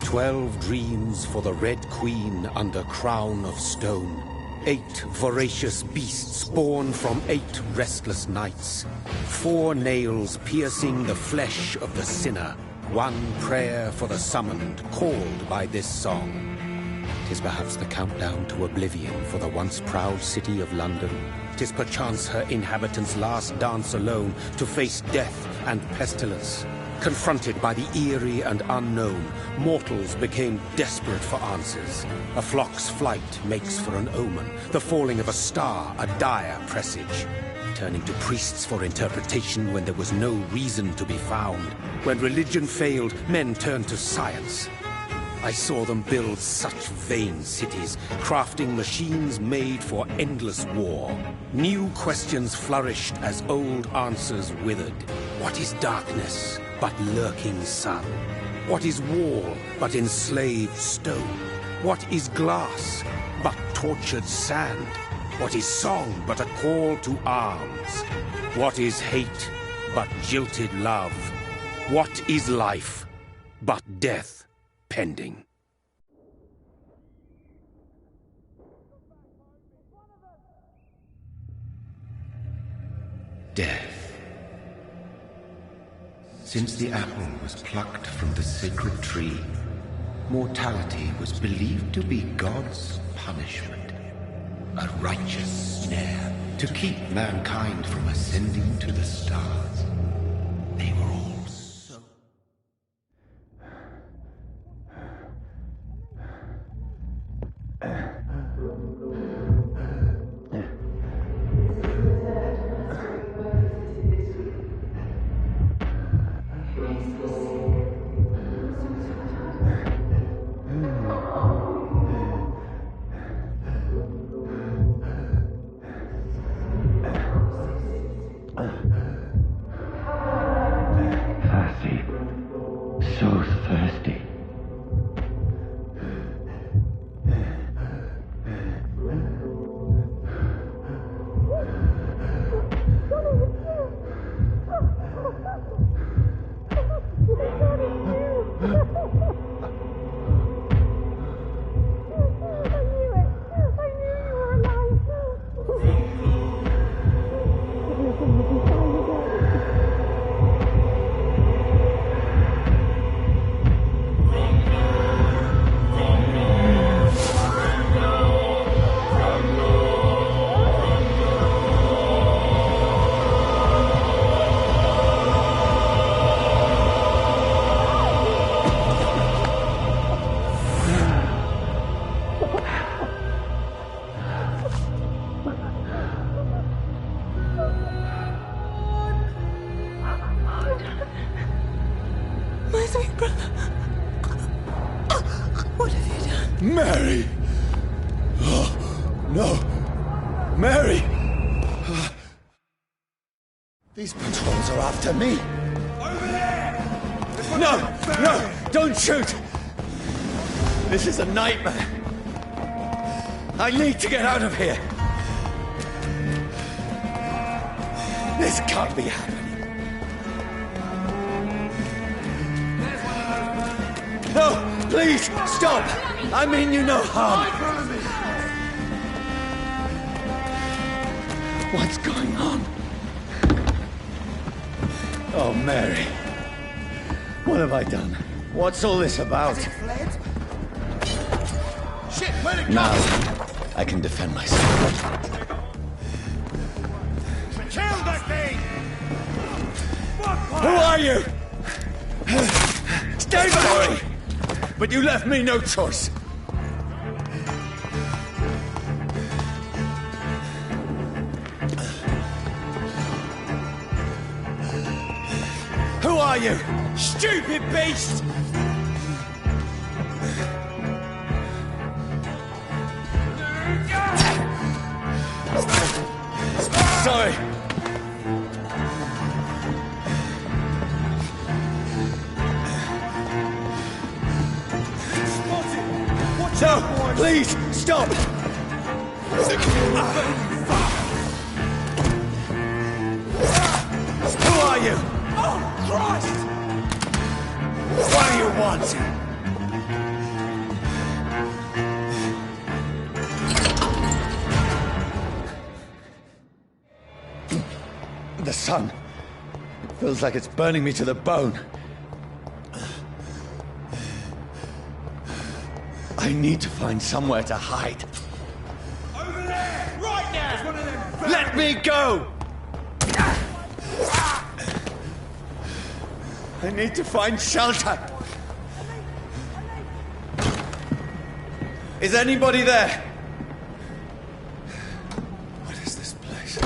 12 dreams for the Red Queen under crown of stone. 8 voracious beasts born from 8 restless nights. 4 nails piercing the flesh of the sinner. 1 prayer for the summoned, called by this song. 'Tis perhaps the countdown to oblivion for the once proud city of London. 'Tis perchance her inhabitants' last dance alone to face death and pestilence. Confronted by the eerie and unknown, mortals became desperate for answers. A flock's flight makes for an omen, the falling of a star a dire presage. Turning to priests for interpretation when there was no reason to be found. When religion failed, men turned to science. I saw them build such vain cities, crafting machines made for endless war. New questions flourished as old answers withered. What is darkness but lurking sun? What is wall but enslaved stone? What is glass but tortured sand? What is song but a call to arms? What is hate but jilted love? What is life but death pending? Death. Since the apple was plucked from the sacred tree, mortality was believed to be God's punishment. A righteous snare to keep mankind from ascending to the stars. They were all so... Mary! Oh, no! Mary! These patrols are after me! Over there! No! No! Don't shoot! This is a nightmare! I need to get out of here! This can't be happening! No! Please, stop! I mean you no harm! What's going on? Oh, Mary. What have I done? What's all this about? Has it fled? Shit, where'd it go? Now, I can defend myself. Kill that thing! Who are you? Stay back! But you left me no choice. Who are you? Stupid beast! Sorry. No, please, stop! Who are you? Oh, Christ! What do you want? sun. It feels like it's burning me to the bone. I need to find somewhere to hide. Over there! Right now! It's one of them. Let me go! I need to find shelter. Is anybody there? What is this place?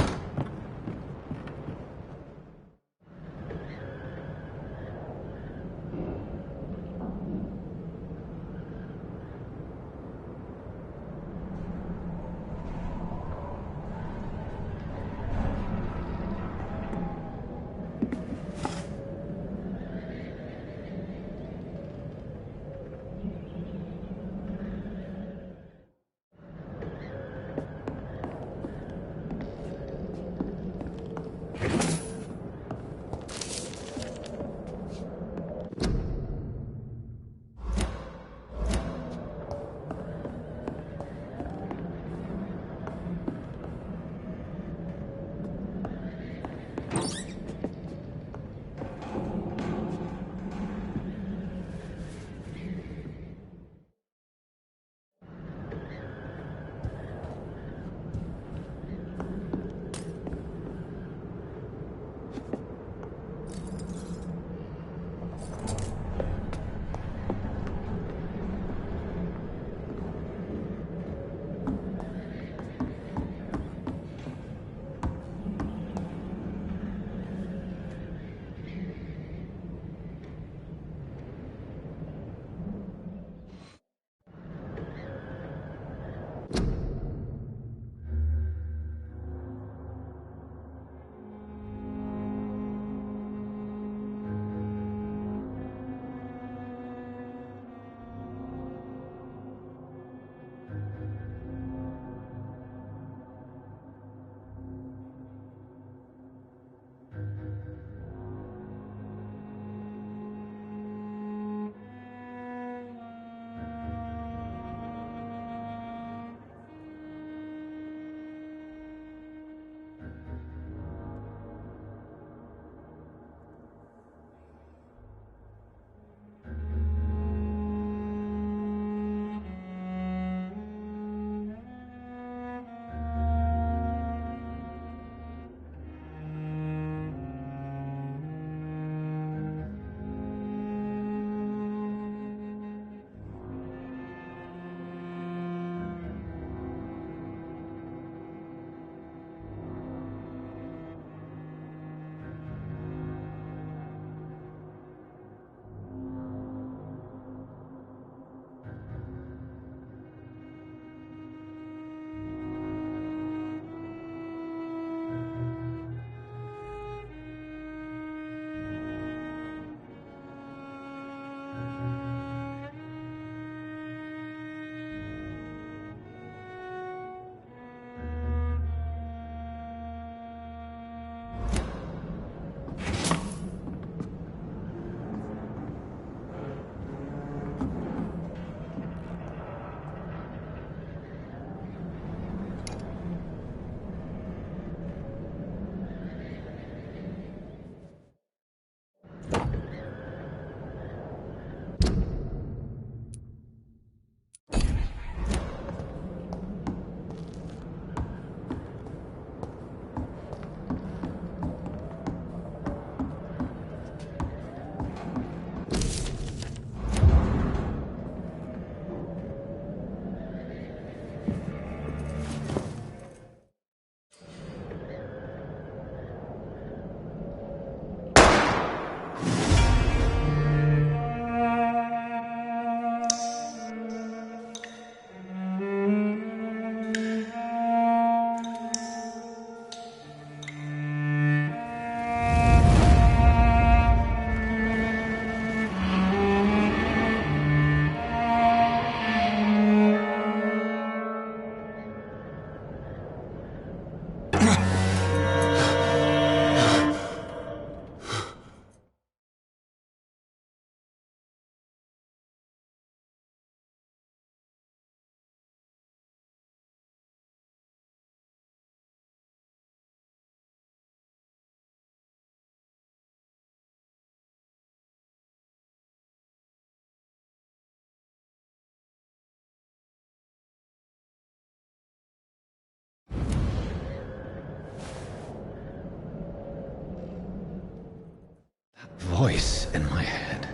voice in my head.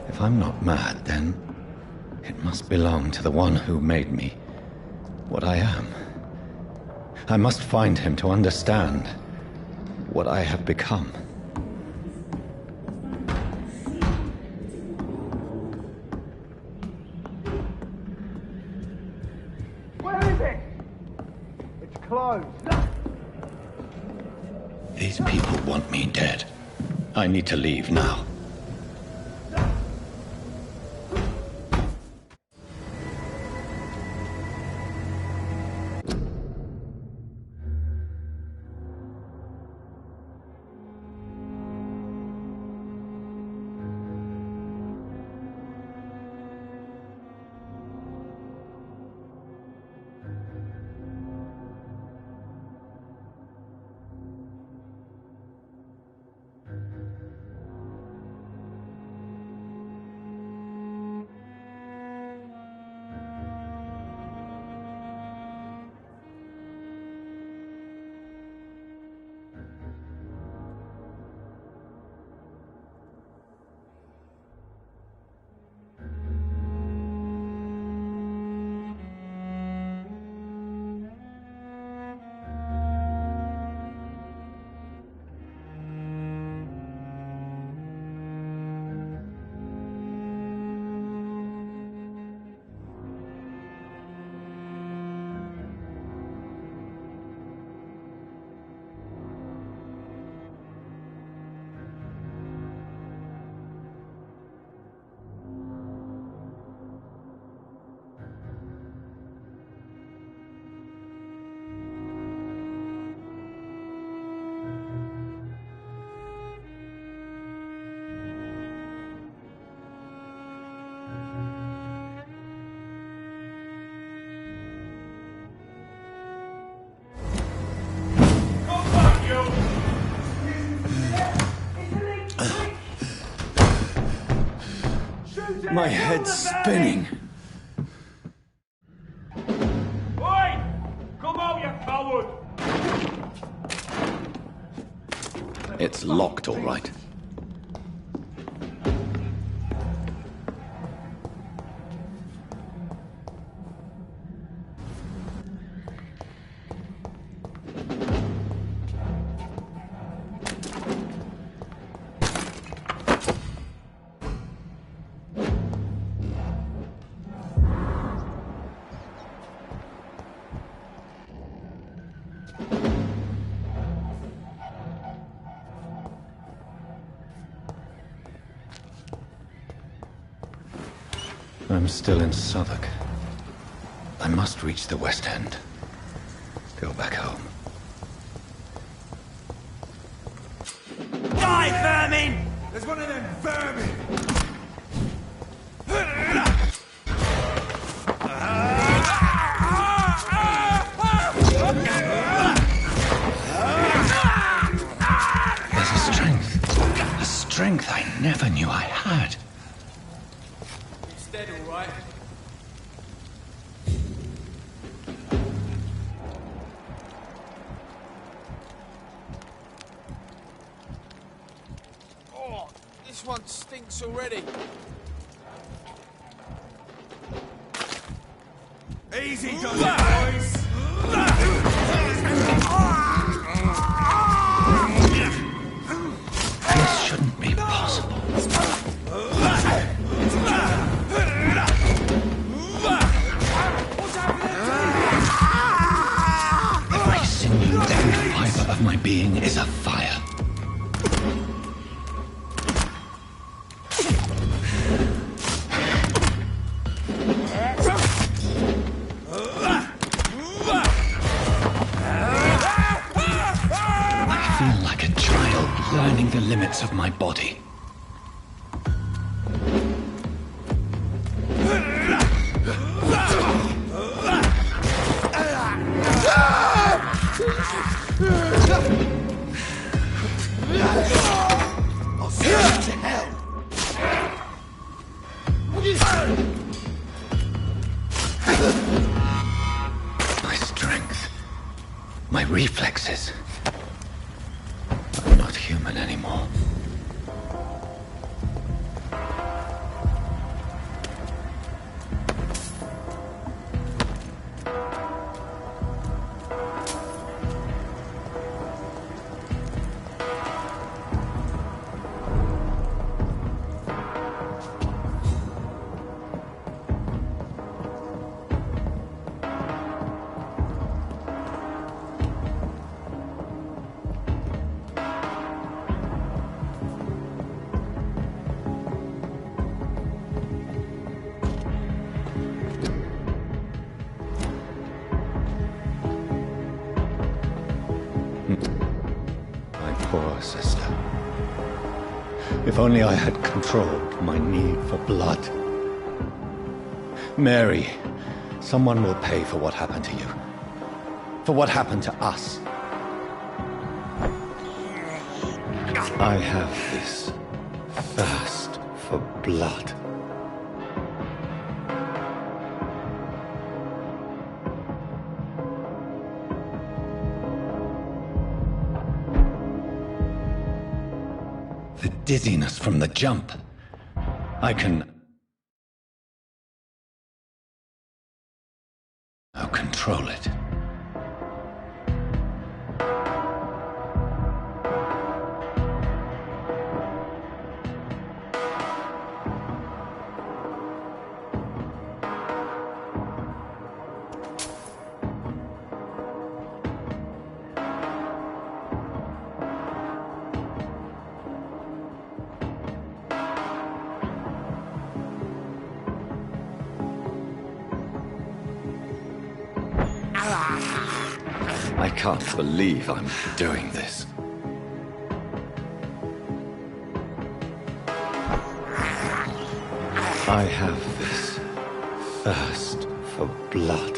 If I'm not mad, then it must belong to the one who made me what I am. I must find him to understand what I have become. Where is it? It's closed. These people want me dead. I need to leave now. My head's spinning. Oi! Come out, you coward! It's locked, all right. I'm still in Southwark. I must reach the West End. Go back home. Die, vermin! There's one of them vermin! There's a strength I never knew I had. He's dead, all right. Oh, this one stinks already. Easy does it, boys! This shouldn't be possible. Every sinew, every fiber of my being is afire. I feel like a child learning the limits of my body. I'll send you to hell! My strength reflexes. I'm not human anymore. My poor sister. If only I had controlled my need for blood. Mary, someone will pay for what happened to you. For what happened to us. I have this thirst for blood. The dizziness from the jump. I can now control it. I can't believe I'm doing this. I have this thirst for blood.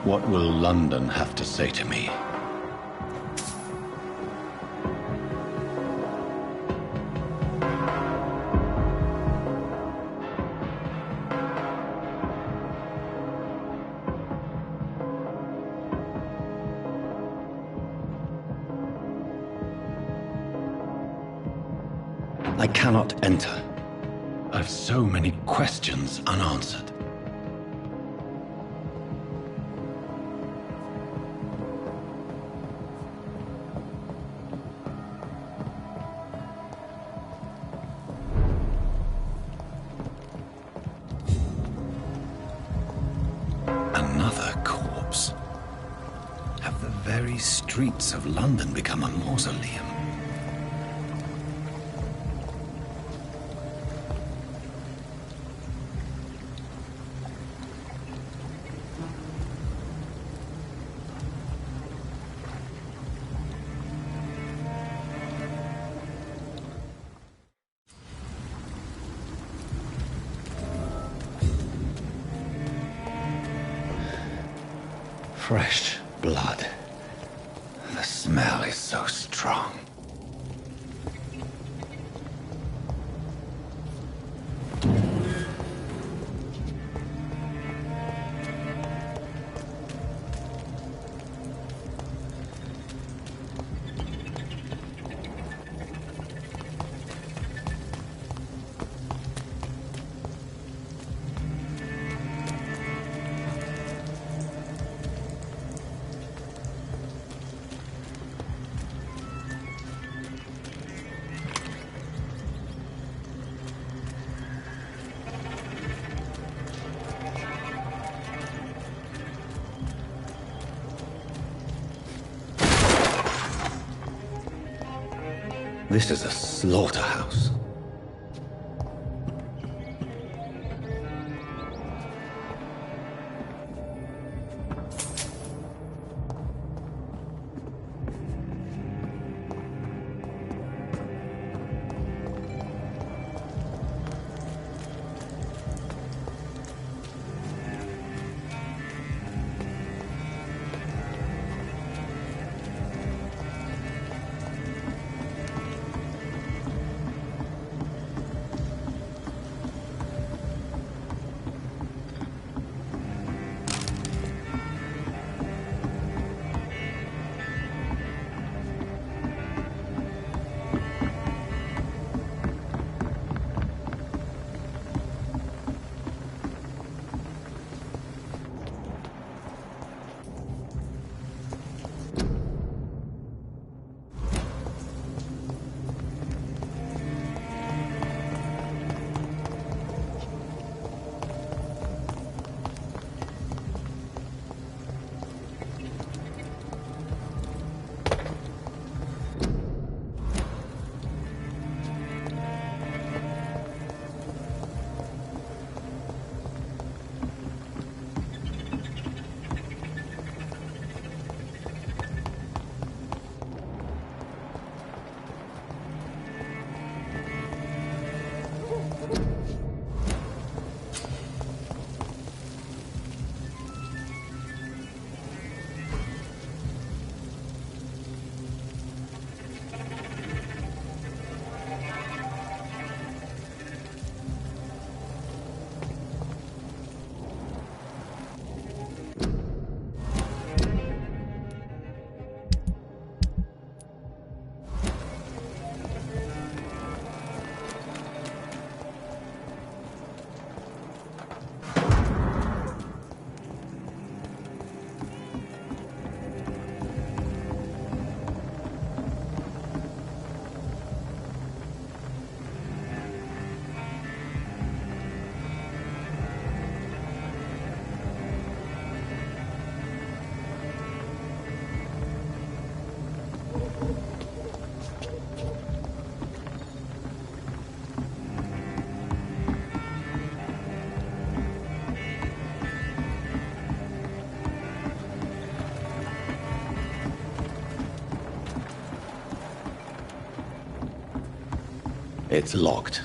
What will London have to say to me? I cannot enter. I've so many questions unanswered. Another corpse. Have the very streets of London become a mausoleum? Fresh blood. The smell is so strong. This is a slaughterhouse. It's locked.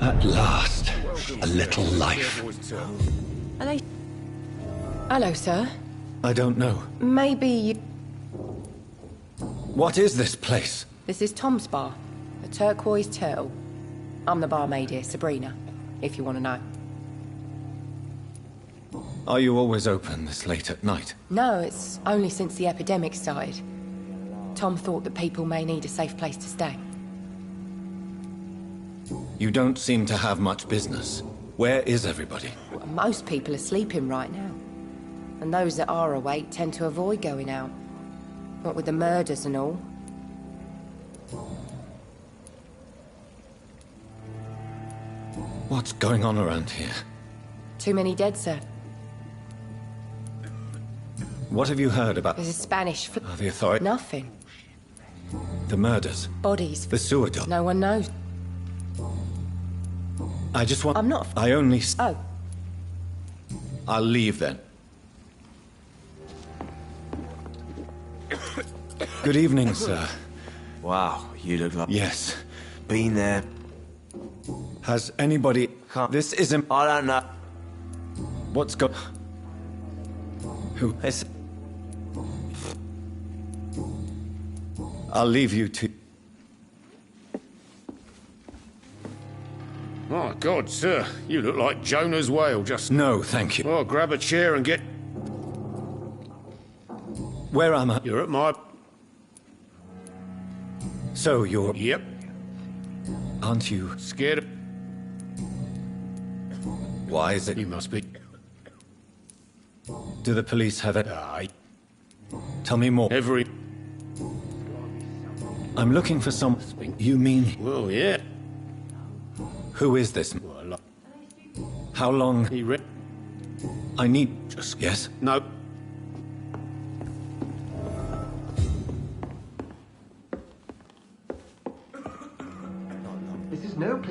At last, a little life. Hello. Hello, sir. I don't know. Maybe you... What is this place? This is Tom's bar, the Turquoise Turtle. I'm the barmaid here, Sabrina, if you want to know. Are you always open this late at night? No, it's only since the epidemic started. Tom thought that people may need a safe place to stay. You don't seem to have much business. Where is everybody? Well, most people are sleeping right now. And those that are awake tend to avoid going out. What with the murders and all. What's going on around here? Too many dead, sir. What have you heard about There's a Spanish the authority? Nothing. The murders? Bodies. The sewer dog? No one knows. I just want... I'm not... I only... Oh. I'll leave then. Good evening, sir. Wow, you look like... Yes. Been there. Has anybody... This isn't... I don't know. What's go... Who... It's... I'll leave you to... My God, sir, you look like Jonah's whale just... No, thank you. Oh, grab a chair and get... Where am I? You're at my... So you're... Yep. Aren't you... Scared of... Why is it... You must be... Do the police have it? Aye. Tell me more. Every... I'm looking for some... You mean... Well, yeah. Who is this? Well, How long... he read... I need... Just... Yes? No.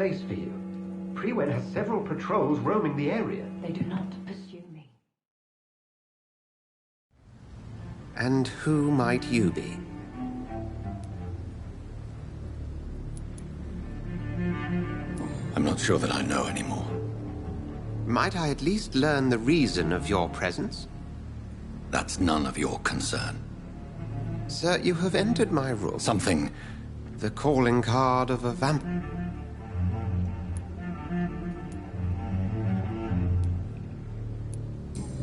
place for you. Prewen has several patrols roaming the area. They do not pursue me. And who might you be? I'm not sure that I know anymore. Might I at least learn the reason of your presence? That's none of your concern. Sir, you have entered my room. Something... The calling card of a vampire.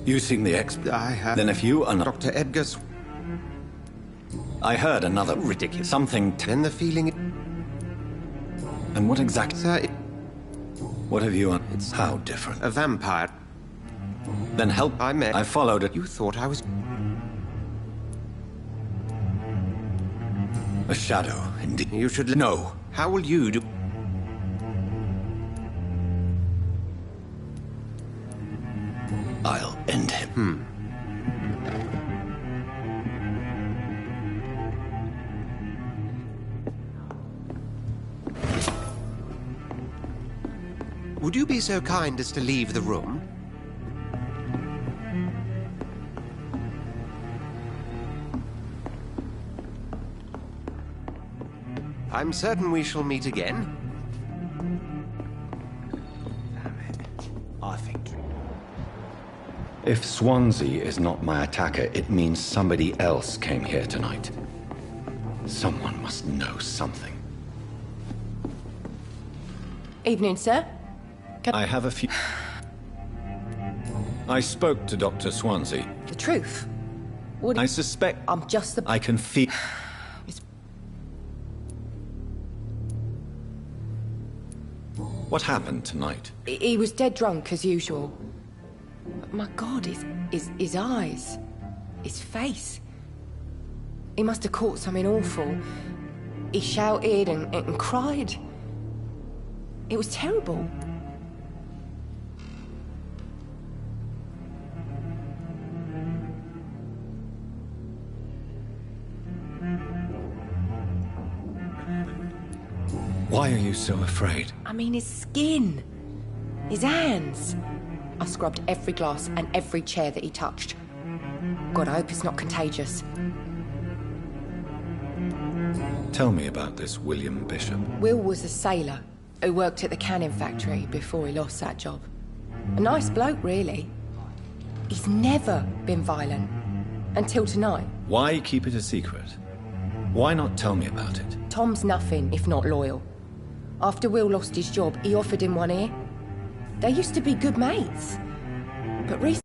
You seem the I have... Then if you are not... Dr. Edgar's... I heard another ridiculous... Something... Then the feeling... And what exactly... Sir, What have you... It's how different? a vampire. Then help... I met... I followed it. You thought I was... A shadow, indeed. You should... No. How will you do... I'll end him. Would you be so kind as to leave the room? I'm certain we shall meet again. Damn it. I think... If Swansea is not my attacker, it means somebody else came here tonight. Someone must know something. Evening, sir. I have a few... I spoke to Dr. Swansea. The truth? What do I you... suspect... I'm just the... I can feel... It's... What happened tonight? He was dead drunk, as usual. But my God, his eyes. His face. He must have caught something awful. He shouted and cried. It was terrible. Why are you so afraid? I mean, his skin. His hands. I scrubbed every glass and every chair that he touched. God, I hope it's not contagious. Tell me about this William Bishop. Will was a sailor who worked at the canning factory before he lost that job. A nice bloke, really. He's never been violent. Until tonight. Why keep it a secret? Why not tell me about it? Tom's nothing if not loyal. After Will lost his job, he offered him one ear. They used to be good mates. But recently...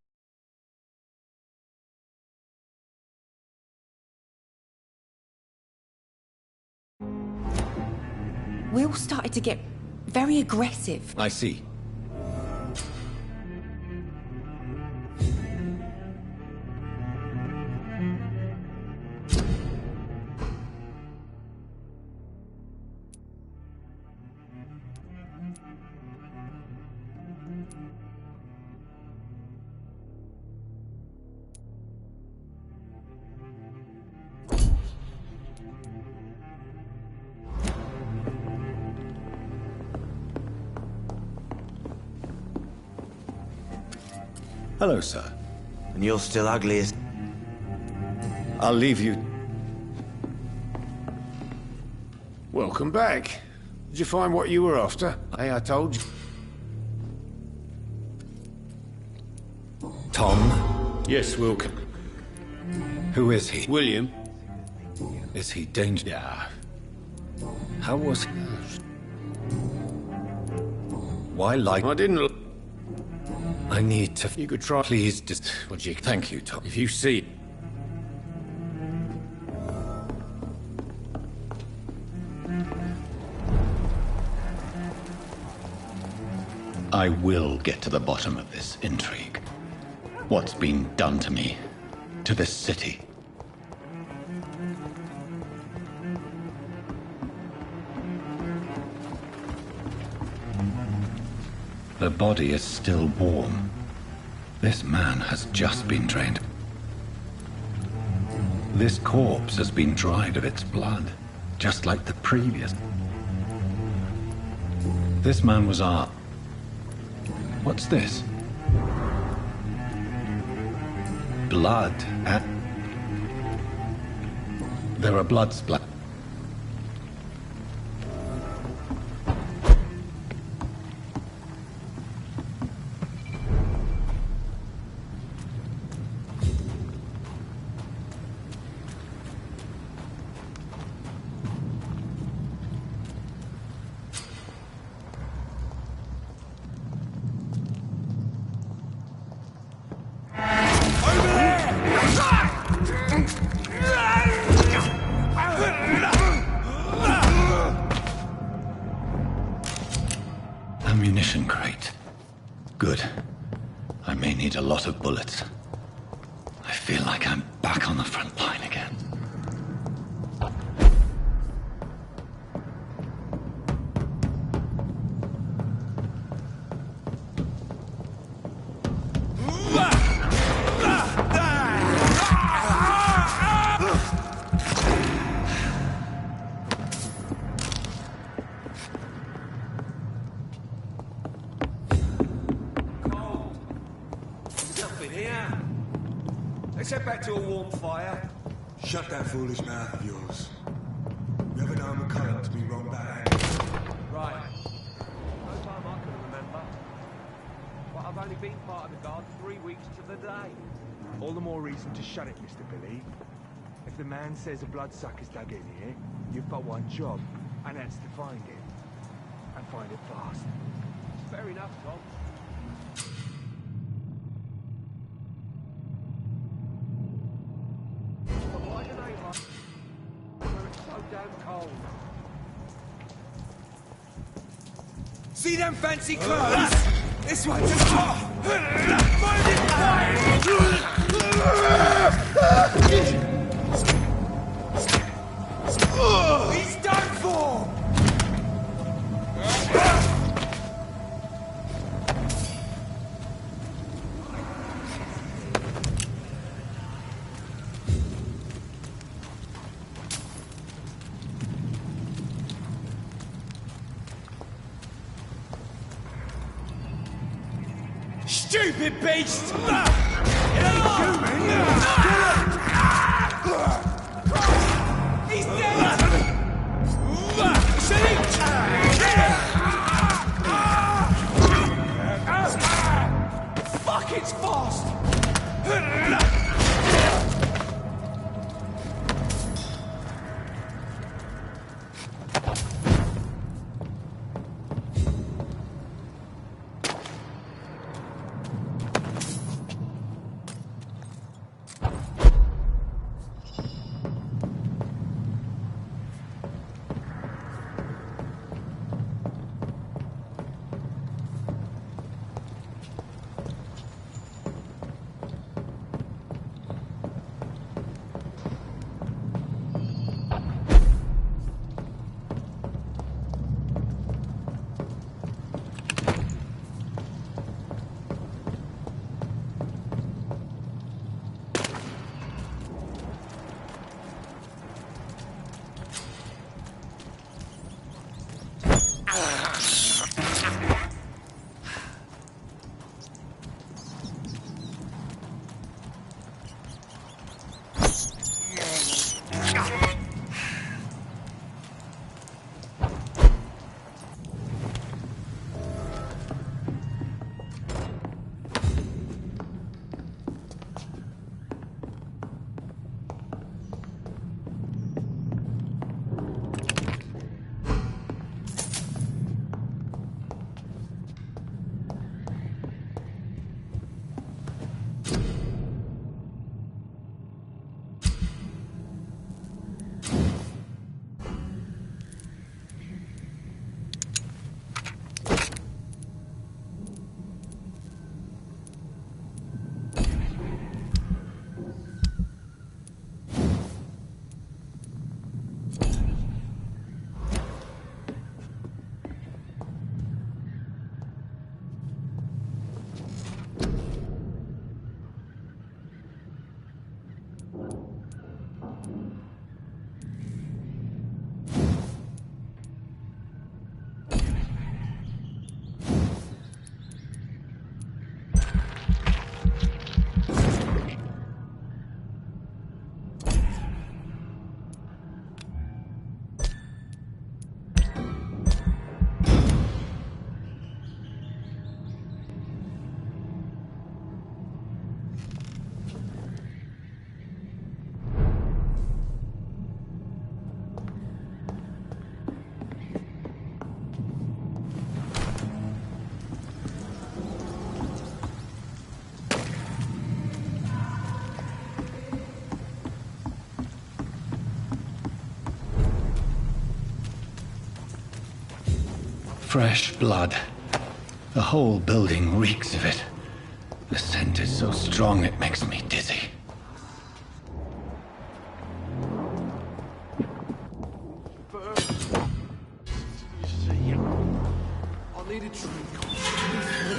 Will started to get very aggressive. I see. Hello, sir. And you're still ugly as... I'll leave you... Welcome back. Did you find what you were after? Hey, I told you. Tom? Yes, Wilk. Who is he? William? Is he dangerous? Yeah. How was he? Why like... I didn't look... I need to... You could try... Please, just... Would you... Thank you, Tom. If you see... I will get to the bottom of this intrigue. What's been done to me, to this city. The body is still warm. This man has just been drained. This corpse has been dried of its blood, just like the previous. This man was art. What's this? Blood. There are blood splatters. Ammunition crate. Good. I may need a lot of bullets. I feel like I'm back on the front line again. Let's head back to a warm fire. Shut that foolish mouth of yours. Never known McCulloch to be wrong about that. Right. No time I can remember. But I've only been part of the guard 3 weeks to the day. All the more reason to shut it, Mr. Billy. If the man says a bloodsucker's dug in here, you've got one job, and that's to find it. And find it fast. Fair enough, Tom. But why do they run where it's so damn cold? See them fancy clothes? This one just... Mind it! He's done for! Stupid beast! It ain't human! He's dead! Fuck, it's fast! Fresh blood. The whole building reeks of it. The scent is so strong it makes me dizzy.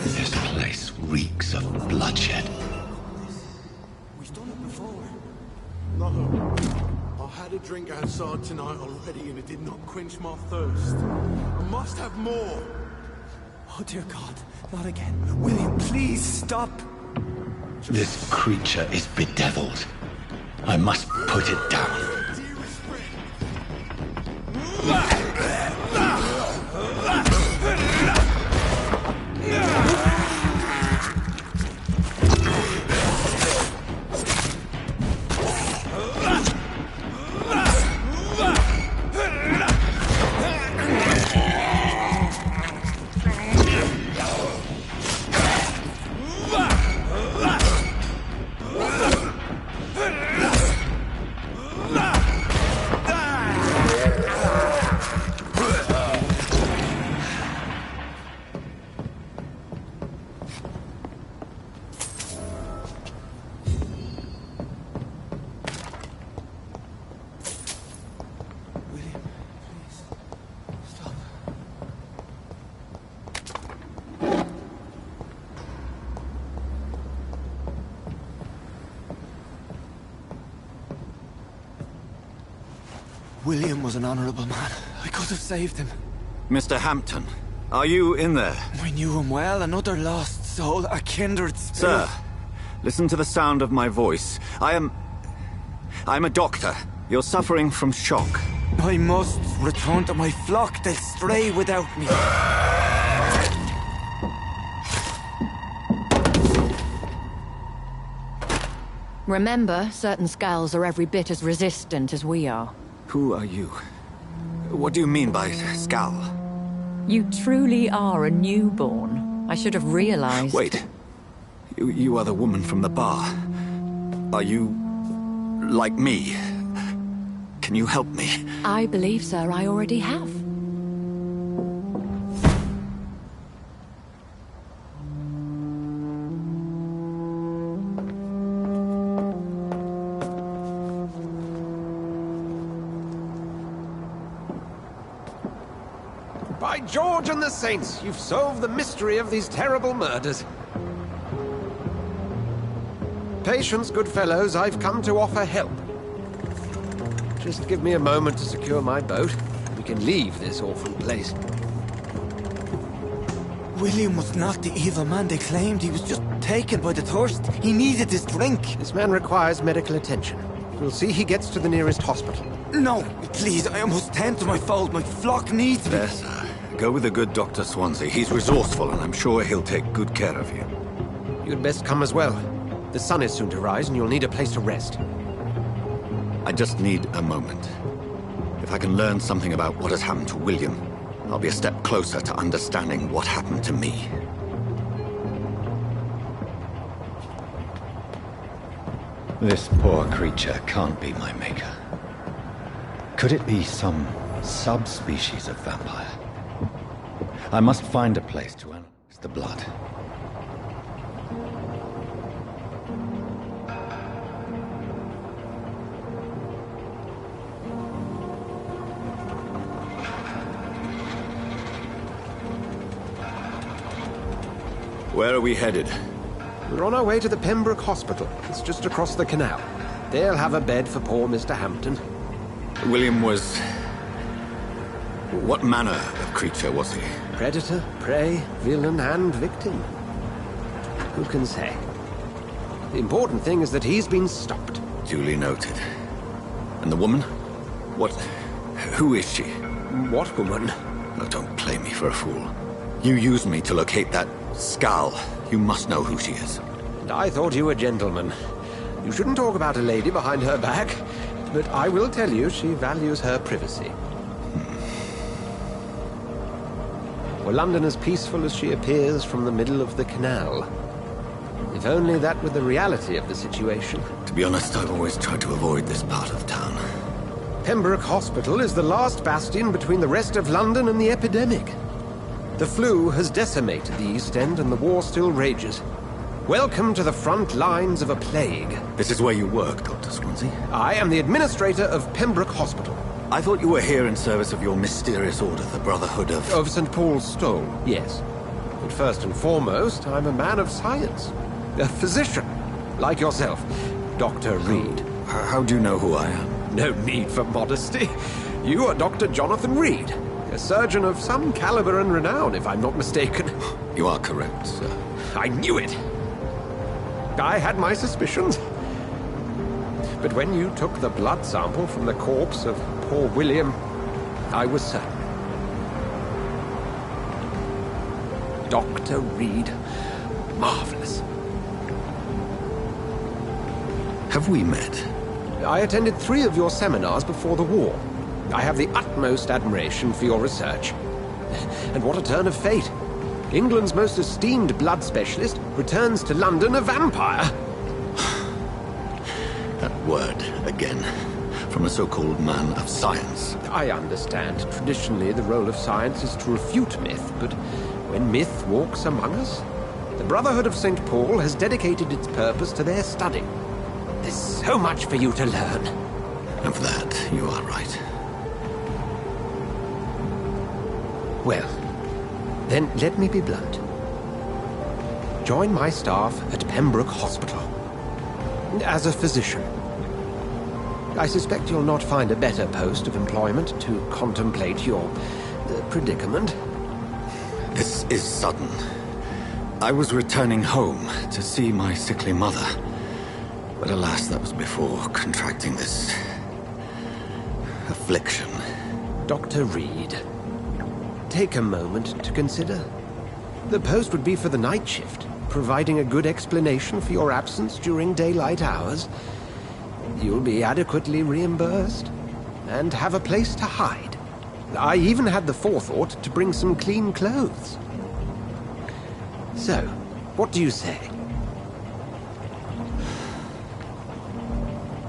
This place reeks of bloodshed. We've done it before. No. I had a drink outside tonight already and it did not quench my thirst. I must have more. Oh dear God, not again. William, please stop. This creature is bedeviled. I must put it down. William was an honorable man. I could have saved him. Mr. Hampton, are you in there? I knew him well, another lost soul, a kindred spirit. Sir, listen to the sound of my voice. I'm a doctor. You're suffering from shock. I must return to my flock. They'll stray without me. Remember, certain skulls are every bit as resistant as we are. Who are you? What do you mean by skull? You truly are a newborn. I should have realized. Wait. You are the woman from the bar. Are you like me? Can you help me? I believe, sir, I already have. By George and the Saints, you've solved the mystery of these terrible murders. Patience, good fellows, I've come to offer help. Just give me a moment to secure my boat. We can leave this awful place. William was not the evil man they claimed. He was just taken by the thirst. He needed this drink. This man requires medical attention. We'll see he gets to the nearest hospital. No, please, I must tend to my fold. My flock needs me. There, sir. Go with the good Dr. Swansea. He's resourceful, and I'm sure he'll take good care of you. You'd best come as well. The sun is soon to rise, and you'll need a place to rest. I just need a moment. If I can learn something about what has happened to William, I'll be a step closer to understanding what happened to me. This poor creature can't be my maker. Could it be some subspecies of vampire? I must find a place to analyze the blood. Where are we headed? We're on our way to the Pembroke Hospital. It's just across the canal. They'll have a bed for poor Mr. Hampton. William was... what manner of creature was he? Predator, prey, villain, and victim. Who can say? The important thing is that he's been stopped. Duly noted. And the woman? What... who is she? What woman? Oh, don't play me for a fool. You used me to locate that skull. You must know who she is. And I thought you a gentleman. You shouldn't talk about a lady behind her back, but I will tell you she values her privacy. Were London as peaceful as she appears from the middle of the canal? If only that were the reality of the situation. To be honest, I've always tried to avoid this part of town. Pembroke Hospital is the last bastion between the rest of London and the epidemic. The flu has decimated the East End and the war still rages. Welcome to the front lines of a plague. This is where you work, Dr. Swansea? I am the administrator of Pembroke Hospital. I thought you were here in service of your mysterious order, the Brotherhood of... Of St. Paul's Stole, yes. But first and foremost, I'm a man of science. A physician, like yourself, Dr. Reed. How do you know who I am? No need for modesty. You are Dr. Jonathan Reed, a surgeon of some caliber and renown, if I'm not mistaken. You are correct, sir. I knew it! I had my suspicions. But when you took the blood sample from the corpse of poor William, I was certain. Dr. Reed. Marvelous. Have we met? I attended 3 of your seminars before the war. I have the utmost admiration for your research. And what a turn of fate. England's most esteemed blood specialist returns to London a vampire. That word, again. From a so-called man of science. I understand. Traditionally, the role of science is to refute myth, but when myth walks among us, the Brotherhood of St. Paul has dedicated its purpose to their study. There's so much for you to learn. Of that, you are right. Well, then let me be blunt. Join my staff at Pembroke Hospital. As a physician. I suspect you'll not find a better post of employment to contemplate your predicament. This is sudden. I was returning home to see my sickly mother. But alas, that was before contracting this... affliction. Dr. Reed, take a moment to consider. The post would be for the night shift, providing a good explanation for your absence during daylight hours. You'll be adequately reimbursed, and have a place to hide. I even had the forethought to bring some clean clothes. So, what do you say?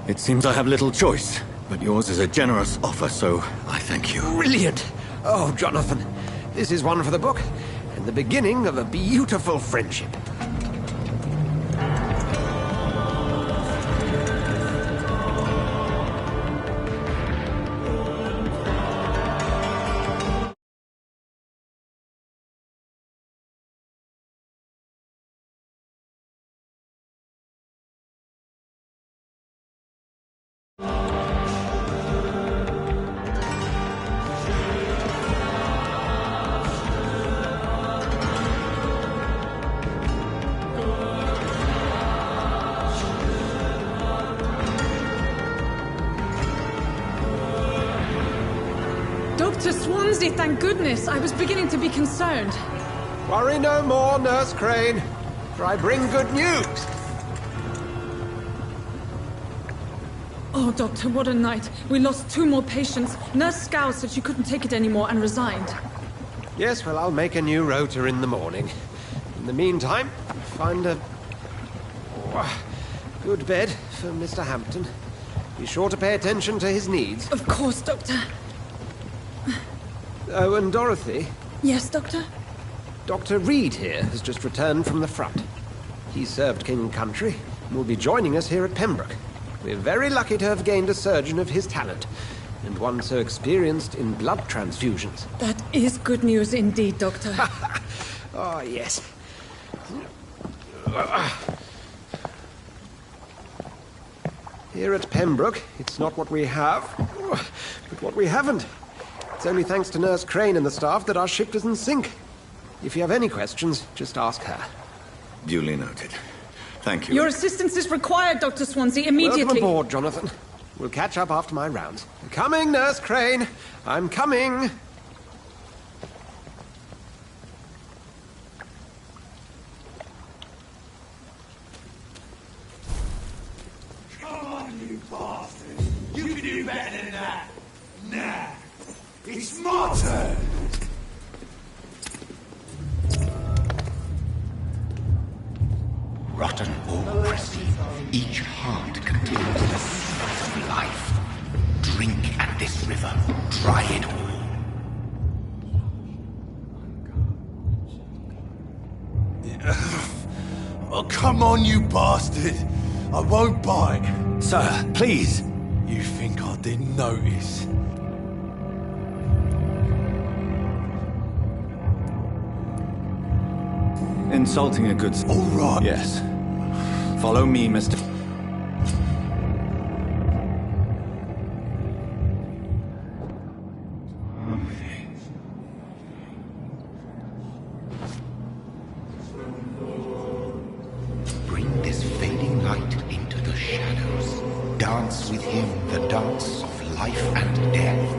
It seems I have little choice, but yours is a generous offer, so I thank you. Brilliant! Oh, Jonathan, this is one for the book, and the beginning of a beautiful friendship. Dr. Swansea, thank goodness. I was beginning to be concerned. Worry no more, Nurse Crane, for I bring good news. Oh, Doctor, what a night. We lost 2 more patients. Nurse Scow said she couldn't take it anymore and resigned. Yes, well, I'll make a new rota in the morning. In the meantime, find a good bed for Mr. Hampton. Be sure to pay attention to his needs. Of course, Doctor. Oh, and Dorothy? Yes, Doctor? Dr. Reed here has just returned from the front. He served King and Country and will be joining us here at Pembroke. We're very lucky to have gained a surgeon of his talent, and one so experienced in blood transfusions. That is good news indeed, Doctor. Oh, yes. Here at Pembroke, it's not what we have, but what we haven't. It's only thanks to Nurse Crane and the staff that our ship doesn't sink. If you have any questions, just ask her. Duly noted. Thank you. Your assistance is required, Dr. Swansea, immediately. Welcome aboard, Jonathan. We'll catch up after my rounds. Coming, Nurse Crane. I'm coming. Come on, you bastard. You can do better than that. Nah. It's my turn. Rotten or crusty, each heart contains the seed of life. Drink at this river, try it all. on, you bastard! I won't bite. Sir, please! You think I didn't notice? Insulting a good... All right. Yes. Follow me, Mr... Bring this fading light into the shadows. Dance with him the dance of life and death.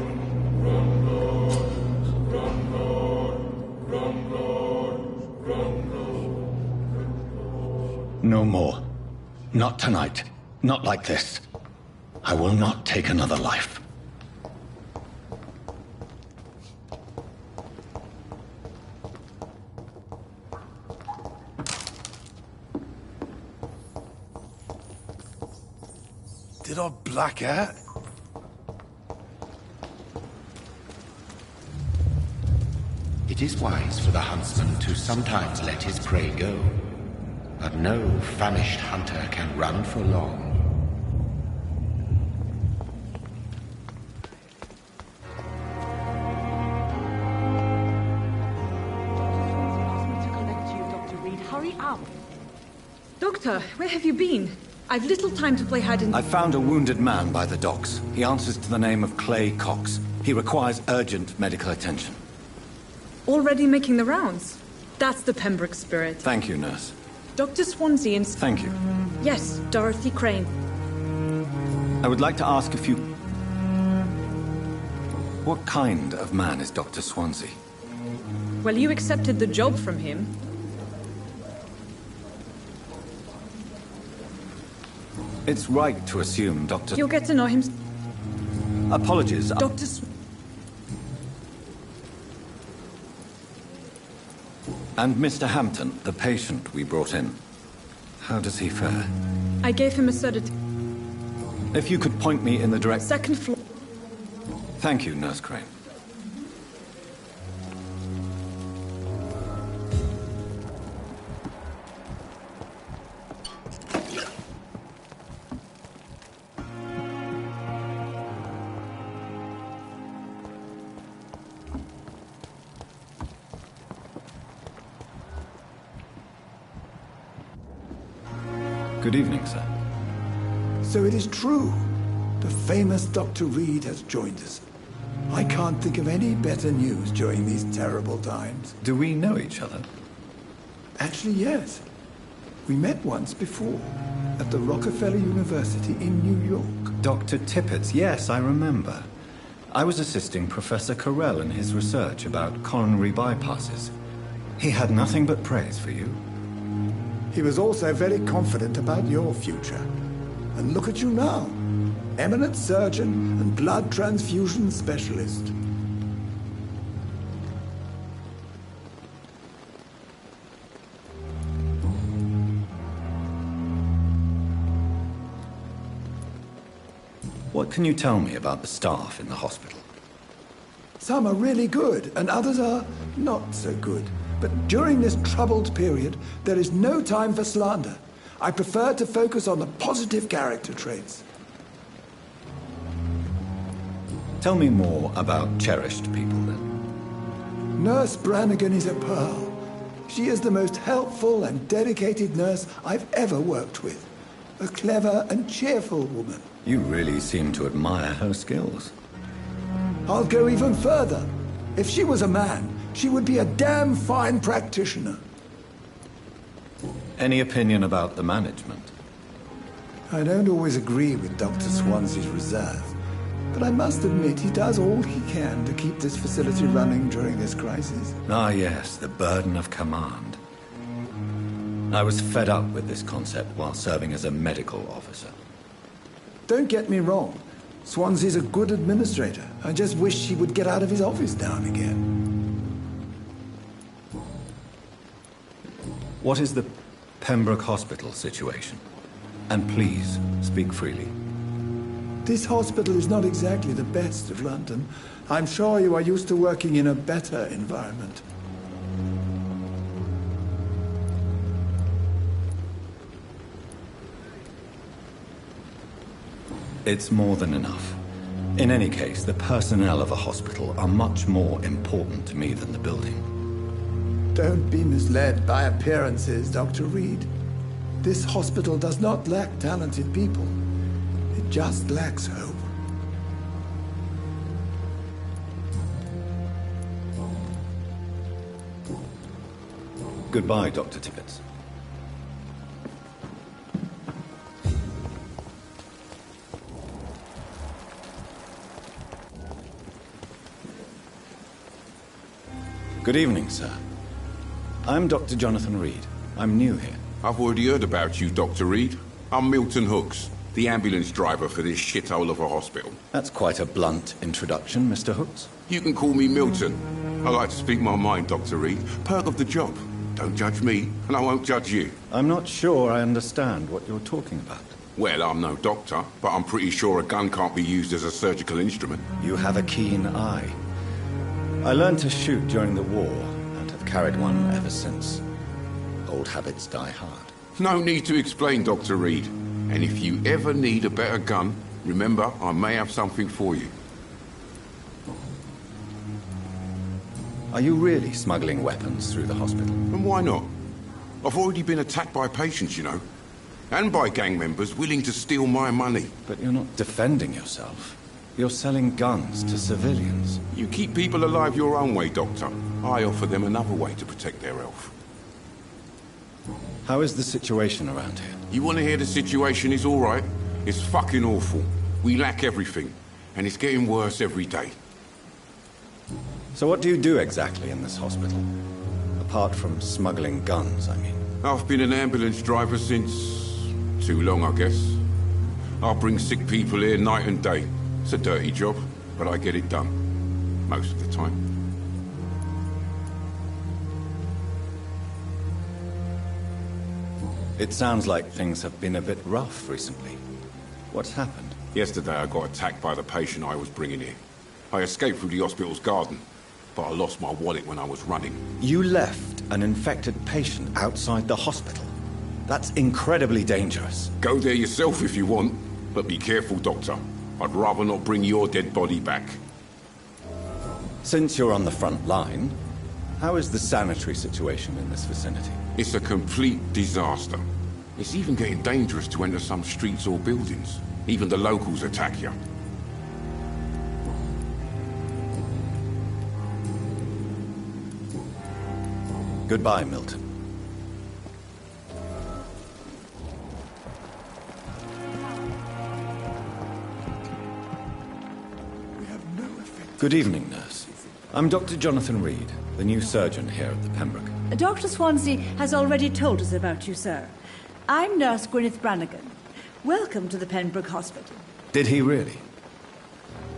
No more. Not tonight. Not like this. I will not take another life. Did I black out? It is wise for the huntsman to sometimes let his prey go. But no famished hunter can run for long. Hurry up! Doctor, where have you been? I've little time to play hide and... I found a wounded man by the docks. He answers to the name of Clay Cox. He requires urgent medical attention. Already making the rounds? That's the Pembroke spirit. Thank you, nurse. Dr. Swansea and... Thank you. Yes, Dorothy Crane. I would like to ask a few... What kind of man is Dr. Swansea? Well, you accepted the job from him. It's right to assume Dr... You'll get to know him... Apologies. Dr. And Mr. Hampton, the patient we brought in. How does he fare? I gave him a sedative. If you could point me in the direct... Second floor. Thank you, Nurse Crane. Good evening, sir. So it is true. The famous Dr. Reed has joined us. I can't think of any better news during these terrible times. Do we know each other? Actually, yes. We met once before, at the Rockefeller University in New York. Dr. Tippett's, yes, I remember. I was assisting Professor Carell in his research about coronary bypasses. He had nothing but praise for you. He was also very confident about your future. And look at you now. Eminent surgeon and blood transfusion specialist. What can you tell me about the staff in the hospital? Some are really good, and others are not so good. But during this troubled period, there is no time for slander. I prefer to focus on the positive character traits. Tell me more about cherished people, then. Nurse Brannigan is a pearl. She is the most helpful and dedicated nurse I've ever worked with. A clever and cheerful woman. You really seem to admire her skills. I'll go even further. If she was a man, she would be a damn fine practitioner. Any opinion about the management? I don't always agree with Dr. Swansea's reserve, but I must admit he does all he can to keep this facility running during this crisis. Ah, yes, the burden of command. I was fed up with this concept while serving as a medical officer. Don't get me wrong. Swansea's a good administrator. I just wish he would get out of his office now and again. What is the Pembroke Hospital situation? And please, speak freely. This hospital is not exactly the best of London. I'm sure you are used to working in a better environment. It's more than enough. In any case, the personnel of a hospital are much more important to me than the building. Don't be misled by appearances, Dr. Reed. This hospital does not lack talented people. It just lacks hope. Goodbye, Dr. Tibbets. Good evening, sir. I'm Dr. Jonathan Reed. I'm new here. I've already heard about you, Dr. Reed. I'm Milton Hooks, the ambulance driver for this shithole of a hospital. That's quite a blunt introduction, Mr. Hooks. You can call me Milton. I like to speak my mind, Dr. Reed. Perk of the job. Don't judge me, and I won't judge you. I'm not sure I understand what you're talking about. Well, I'm no doctor, but I'm pretty sure a gun can't be used as a surgical instrument. You have a keen eye. I learned to shoot during the war, and have carried one ever since. Old habits die hard. No need to explain, Dr. Reed. And if you ever need a better gun, remember, I may have something for you. Are you really smuggling weapons through the hospital? And why not? I've already been attacked by patients, you know. And by gang members willing to steal my money. But you're not defending yourself. You're selling guns to civilians. You keep people alive your own way, Doctor. I offer them another way to protect their health. How is the situation around here? You want to hear the situation is all right? It's fucking awful. We lack everything. And it's getting worse every day. So what do you do exactly in this hospital? Apart from smuggling guns, I mean. I've been an ambulance driver since... too long, I guess. I'll bring sick people here night and day. It's a dirty job, but I get it done. Most of the time. It sounds like things have been a bit rough recently. What's happened? Yesterday I got attacked by the patient I was bringing here. I escaped through the hospital's garden, but I lost my wallet when I was running. You left an infected patient outside the hospital? That's incredibly dangerous. Go there yourself if you want, but be careful, Doctor. I'd rather not bring your dead body back. Since you're on the front line, how is the sanitary situation in this vicinity? It's a complete disaster. It's even getting dangerous to enter some streets or buildings. Even the locals attack you. Goodbye, Milton. Good evening, nurse. I'm Dr. Jonathan Reed, the new surgeon here at the Pembroke. Dr. Swansea has already told us about you, sir. I'm Nurse Gwyneth Brannigan. Welcome to the Pembroke Hospital. Did he really?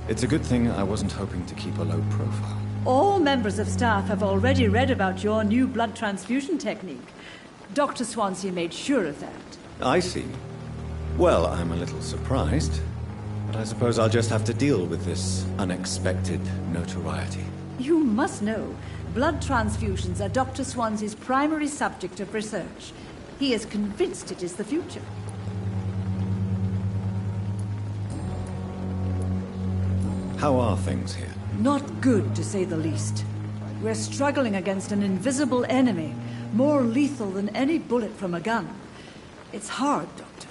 It's a good thing I wasn't hoping to keep a low profile. All members of staff have already read about your new blood transfusion technique. Dr. Swansea made sure of that. I see. Well, I'm a little surprised, but I suppose I'll just have to deal with this unexpected notoriety. You must know, blood transfusions are Dr. Swansea's primary subject of research. He is convinced it is the future. How are things here? Not good, to say the least. We're struggling against an invisible enemy, more lethal than any bullet from a gun. It's hard, Doctor.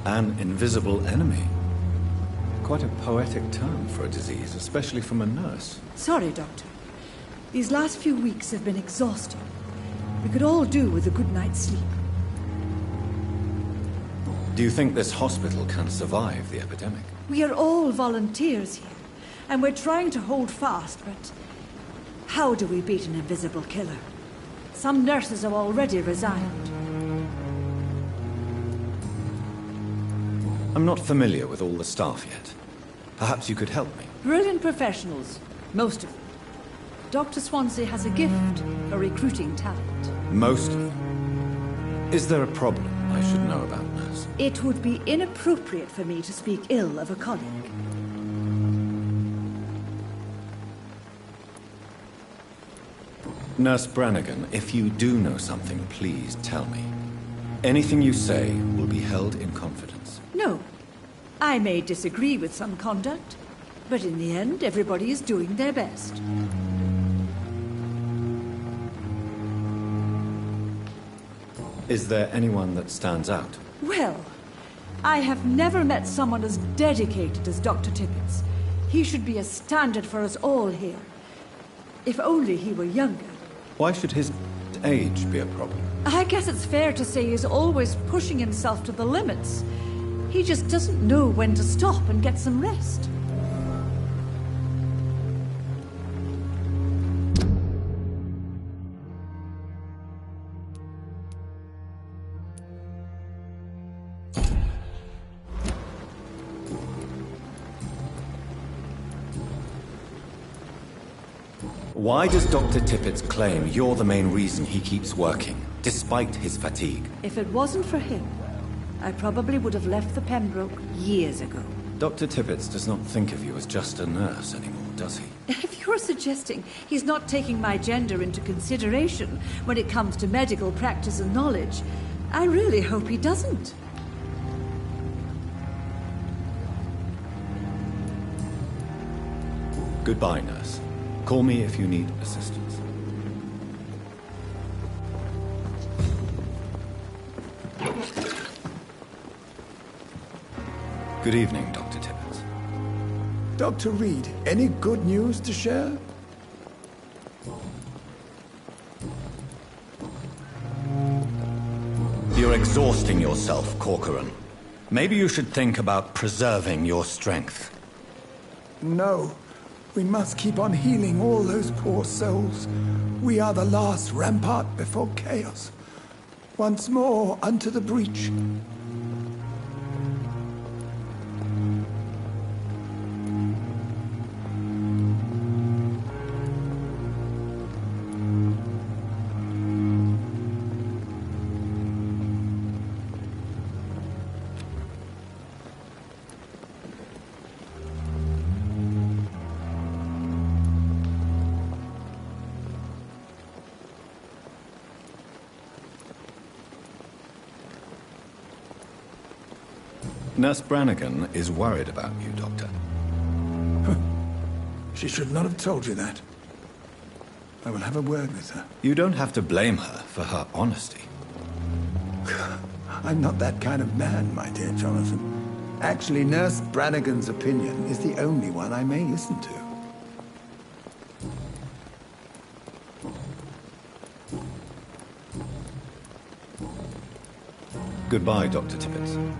An invisible enemy? Quite a poetic term for a disease, especially from a nurse. Sorry, Doctor. These last few weeks have been exhausting. We could all do with a good night's sleep. Do you think this hospital can survive the epidemic? We are all volunteers here, and we're trying to hold fast, but how do we beat an invisible killer? Some nurses have already resigned. I'm not familiar with all the staff yet. Perhaps you could help me. Brilliant professionals, most of them. Dr. Swansea has a gift for recruiting talent. Most of them? Is there a problem I should know about, nurse? It would be inappropriate for me to speak ill of a colleague. Nurse Brannigan, if you do know something, please tell me. Anything you say will be held in confidence. No. I may disagree with some conduct, but in the end, everybody is doing their best. Is there anyone that stands out? Well, I have never met someone as dedicated as Dr. Tippett. He should be a standard for us all here. If only he were younger. Why should his age be a problem? I guess it's fair to say he's always pushing himself to the limits. He just doesn't know when to stop and get some rest. Why does Dr. Tippett claim you're the main reason he keeps working, despite his fatigue? If it wasn't for him, I probably would have left the Pembroke years ago. Dr. Tippett does not think of you as just a nurse anymore, does he? If you're suggesting he's not taking my gender into consideration when it comes to medical practice and knowledge, I really hope he doesn't. Goodbye, nurse. Call me if you need assistance. Good evening, Dr. Tippett. Dr. Reed, any good news to share? You're exhausting yourself, Corcoran. Maybe you should think about preserving your strength. No. We must keep on healing all those poor souls. We are the last rampart before chaos. Once more unto the breach. Nurse Brannigan is worried about you, Doctor. She should not have told you that. I will have a word with her. You don't have to blame her for her honesty. I'm not that kind of man, my dear Jonathan. Actually, Nurse Brannigan's opinion is the only one I may listen to. Goodbye, Dr. Tippett.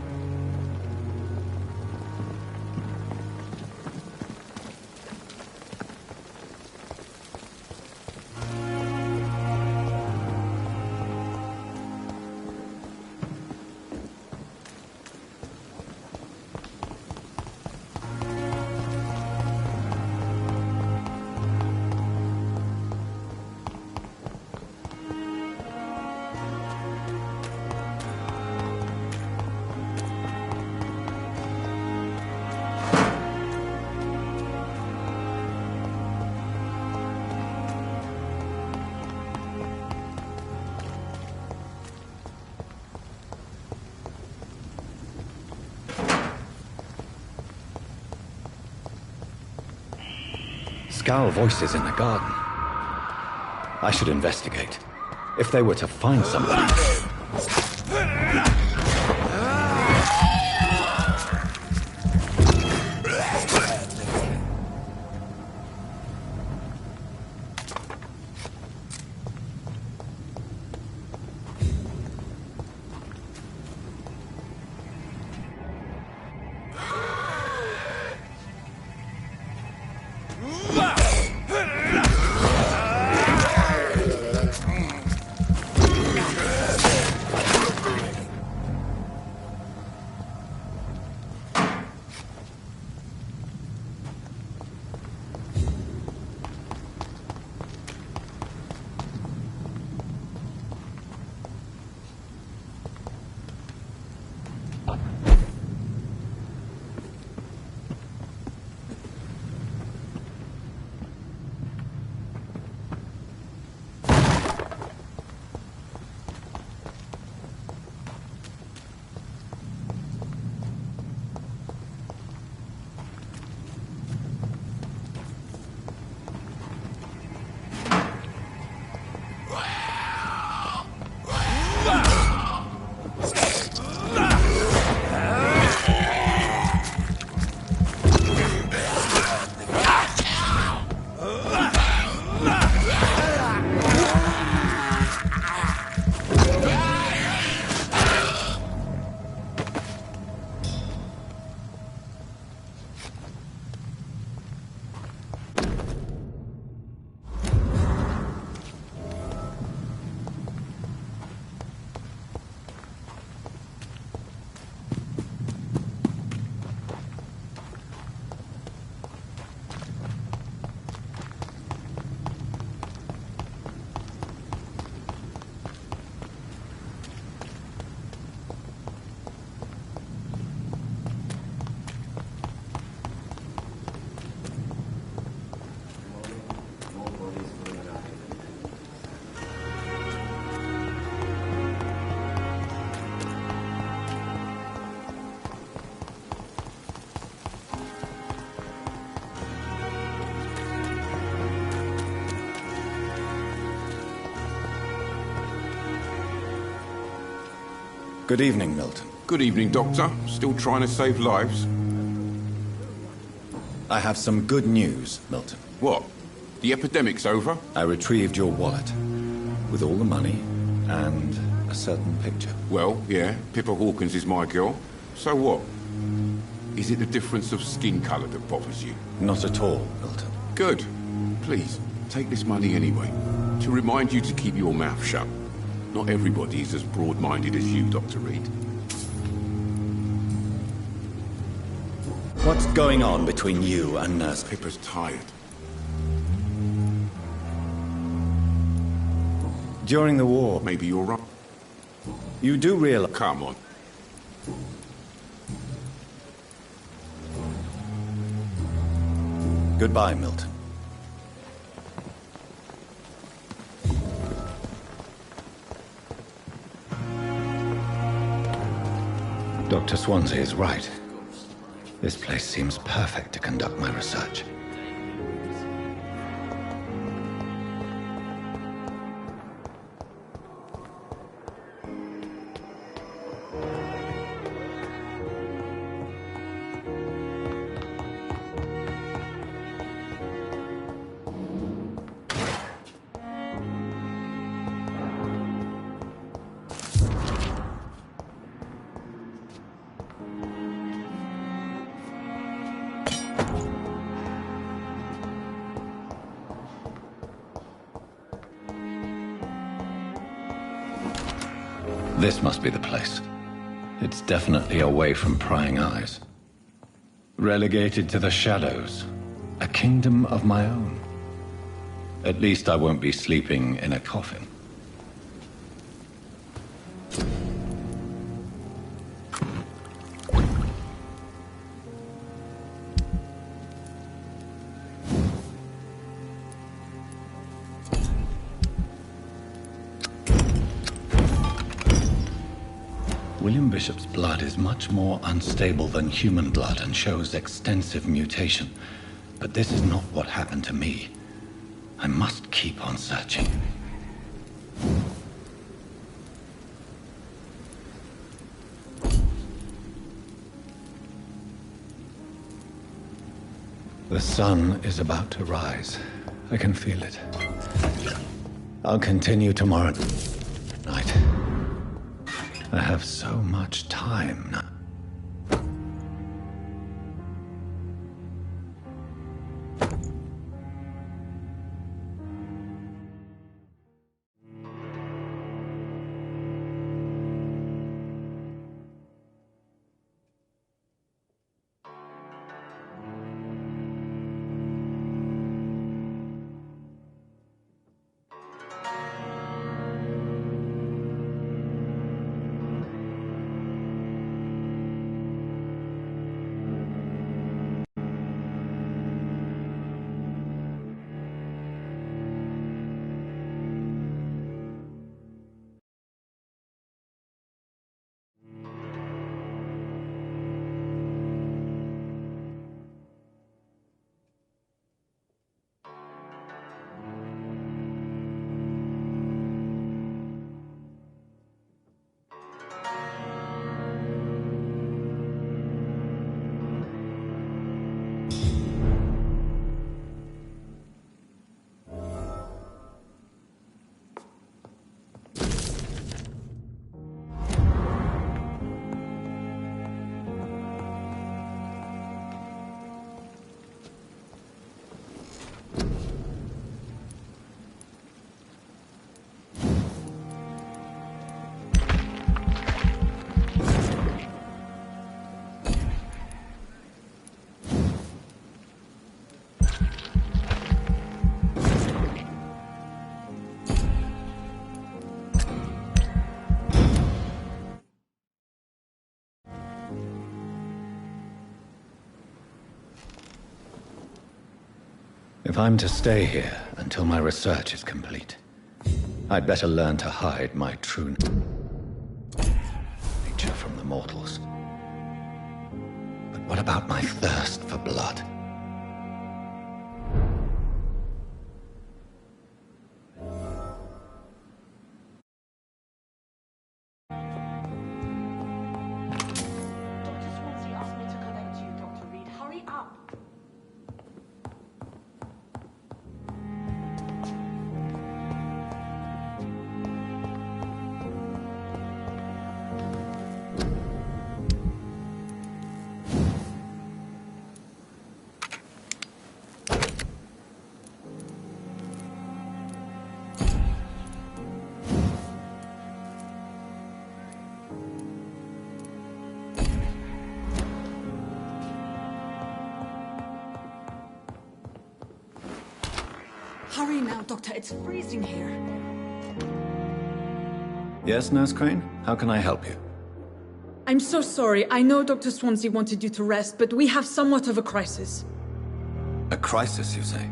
Scowl voices in the garden. I should investigate. If they were to find somebody... Good evening, Milton. Good evening, Doctor. Still trying to save lives? I have some good news, Milton. What? The epidemic's over? I retrieved your wallet, with all the money and a certain picture. Well, yeah, Pippa Hawkins is my girl. So what? Is it the difference of skin colour that bothers you? Not at all, Milton. Good. Please, take this money anyway. To remind you to keep your mouth shut. Not everybody is as broad-minded as you, Dr. Reed. What's going on between you and Nurse? Pippa's tired. During the war... Maybe you're right. You do realize... Come on. Goodbye, Milton. Dr. Swansea is right. This place seems perfect to conduct my research. This must be the place. It's definitely away from prying eyes. Relegated to the shadows. A kingdom of my own. At least I won't be sleeping in a coffin. William Bishop's blood is much more unstable than human blood and shows extensive mutation. But this is not what happened to me. I must keep on searching. The sun is about to rise. I can feel it. I'll continue tomorrow night. I have so much time now. If I'm to stay here until my research is complete, I'd better learn to hide my true nature from the mortals. But what about my thirst for blood? Hurry now, Doctor. It's freezing here. Yes, Nurse Crane? How can I help you? I'm so sorry. I know Dr. Swansea wanted you to rest, but we have somewhat of a crisis. A crisis, you say?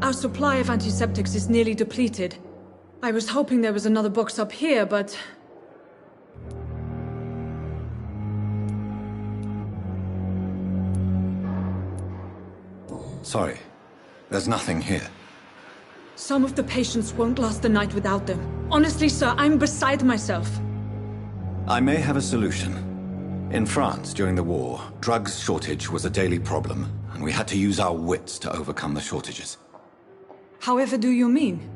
Our supply of antiseptics is nearly depleted. I was hoping there was another box up here, but... Sorry. There's nothing here. Some of the patients won't last the night without them. Honestly, sir, I'm beside myself. I may have a solution. In France, during the war, drugs shortage was a daily problem, and we had to use our wits to overcome the shortages. However do you mean?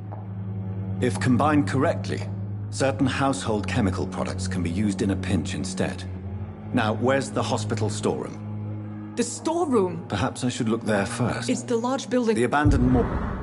If combined correctly, certain household chemical products can be used in a pinch instead. Now, where's the hospital storeroom? The storeroom? Perhaps I should look there first. It's the large building... The abandoned morgue.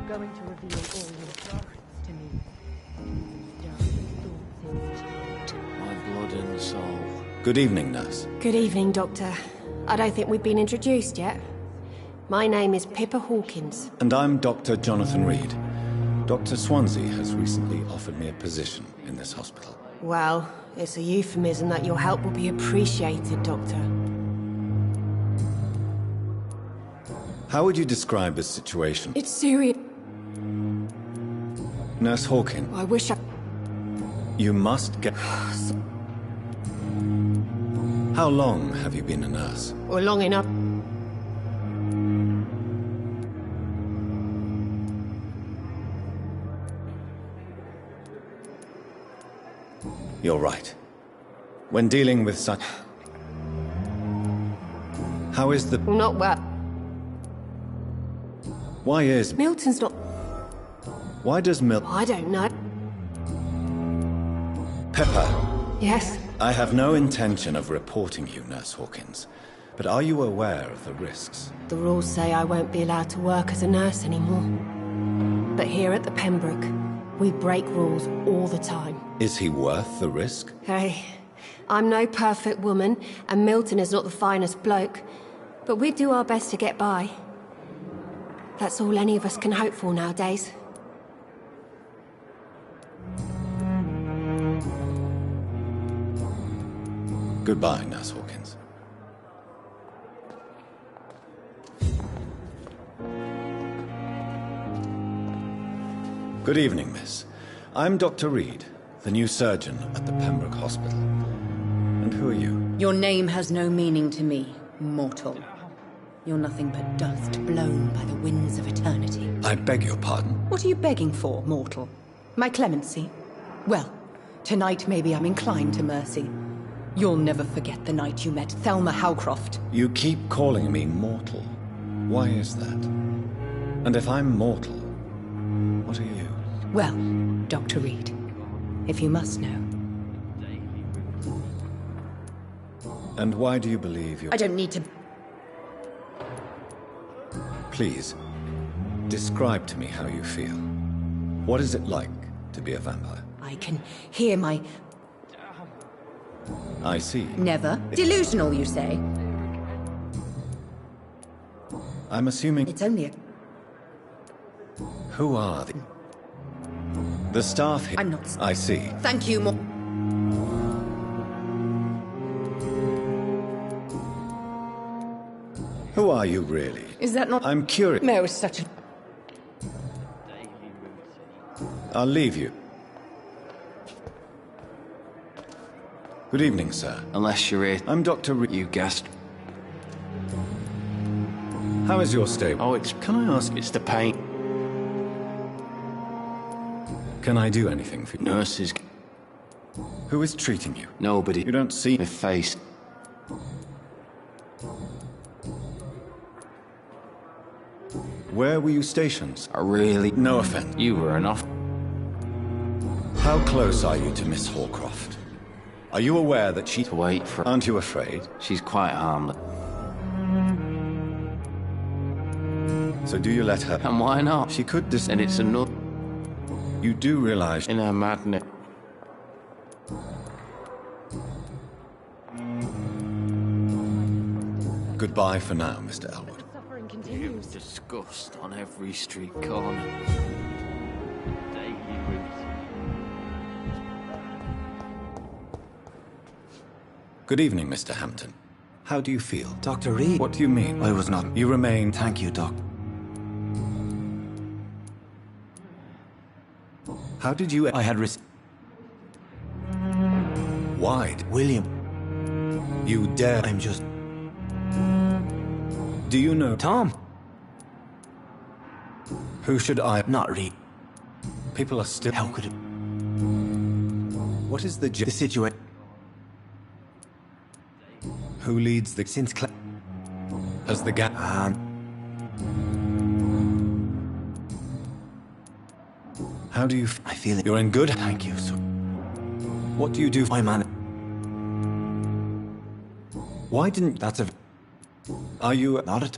Going to reveal all your secrets to me. My blood and soul. Good evening, nurse. Good evening, Doctor. I don't think we've been introduced yet. My name is Pippa Hawkins. And I'm Dr. Jonathan Reed. Dr. Swansea has recently offered me a position in this hospital. Well, it's a euphemism that your help will be appreciated, Doctor. How would you describe this situation? It's serious. Nurse Hawkins. I wish I... You must get... How long have you been a nurse? Or long enough. You're right. When dealing with such... How is the... Not well. Why is... Milton's not... Why does I don't know. Pepper. Yes? I have no intention of reporting you, Nurse Hawkins. But are you aware of the risks? The rules say I won't be allowed to work as a nurse anymore. But here at the Pembroke, We break rules all the time. Is he worth the risk? Hey, I'm no perfect woman, and Milton is not the finest bloke. But we do our best to get by. That's all any of us can hope for nowadays. Goodbye, Nurse Hawkins. Good evening, miss. I'm Dr. Reed, the new surgeon at the Pembroke Hospital. And who are you? Your name has no meaning to me, mortal. You're nothing but dust blown by the winds of eternity. I beg your pardon? What are you begging for, mortal? My clemency? Well, tonight maybe I'm inclined to mercy. You'll never forget the night you met Thelma Howcroft. You keep calling me mortal. Why is that? And if I'm mortal, what are you? Well, Dr. Reed, if you must know. And why do you believe you're... I don't need to... Please, describe to me how you feel. What is it like to be a vampire? I can hear my... I see. Never. Delusional, you say? I'm assuming... It's only a... Who are the staff here? I'm not... I see. Thank you, Who are you, really? Is that not... I'm curious. No, it's such a... I'll leave you. Good evening, sir. Unless you're here. I'm Dr. Reed. You guessed. How is your stay? Oh, it's... Can I ask? It's the pain. Can I do anything for you? Nurses. Who is treating you? Nobody. You don't see... My face. Where were you stationed? Really? No offense. You were enough. How close are you to Miss Hawcroft? Are you aware that she... To wait for... Aren't you afraid? She's quite harmless. So do you let her... And why not? She could dis... And it's enough. You do realize... In her madness. Goodbye for now, Mr. Elwood. Suffering continues. Disgust on every street corner. Daily routine. Good evening, Mr. Hampton. How do you feel? Dr. Reed? What do you mean? I was not... You remain... Thank you, Doc. How did you... I had Why? William. You dare... I'm just... Do you know... Tom! Who should I... Not Reed. People are still... How could it... What is the... The situation... Who leads the... Since Has the gap... How do you... I feel it. You're in good... Thank you, sir. What do you do... My man... Why didn't... That's a... Are you... Not it.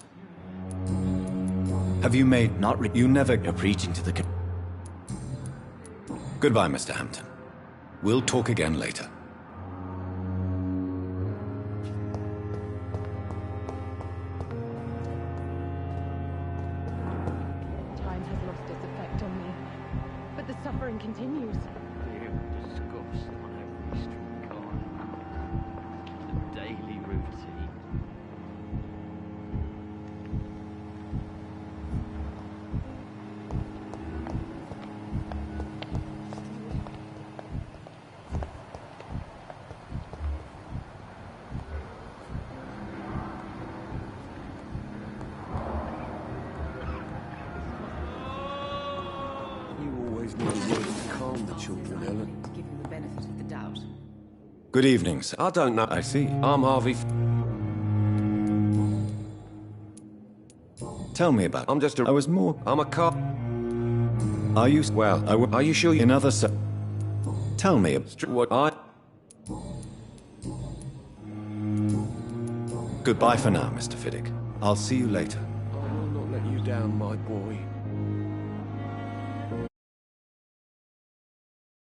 Have you made... Not You never... You're preaching to the... Goodbye, Mr. Hampton. We'll talk again later. Time has lost its effect on me, but the suffering continues. Disgust on every street corner. The daily routine. You always know ways to calm the children, Helen. To give him the benefit of the doubt. Good evening, sir. I don't know. I see. I'm Harvey. Tell me about... I'm just a... I was more... I'm a cop. Are you... Well, are you sure you... In other... Tell me... What I... Goodbye for now, Mr. Fiddick. I'll see you later. I will not let you down, my boy.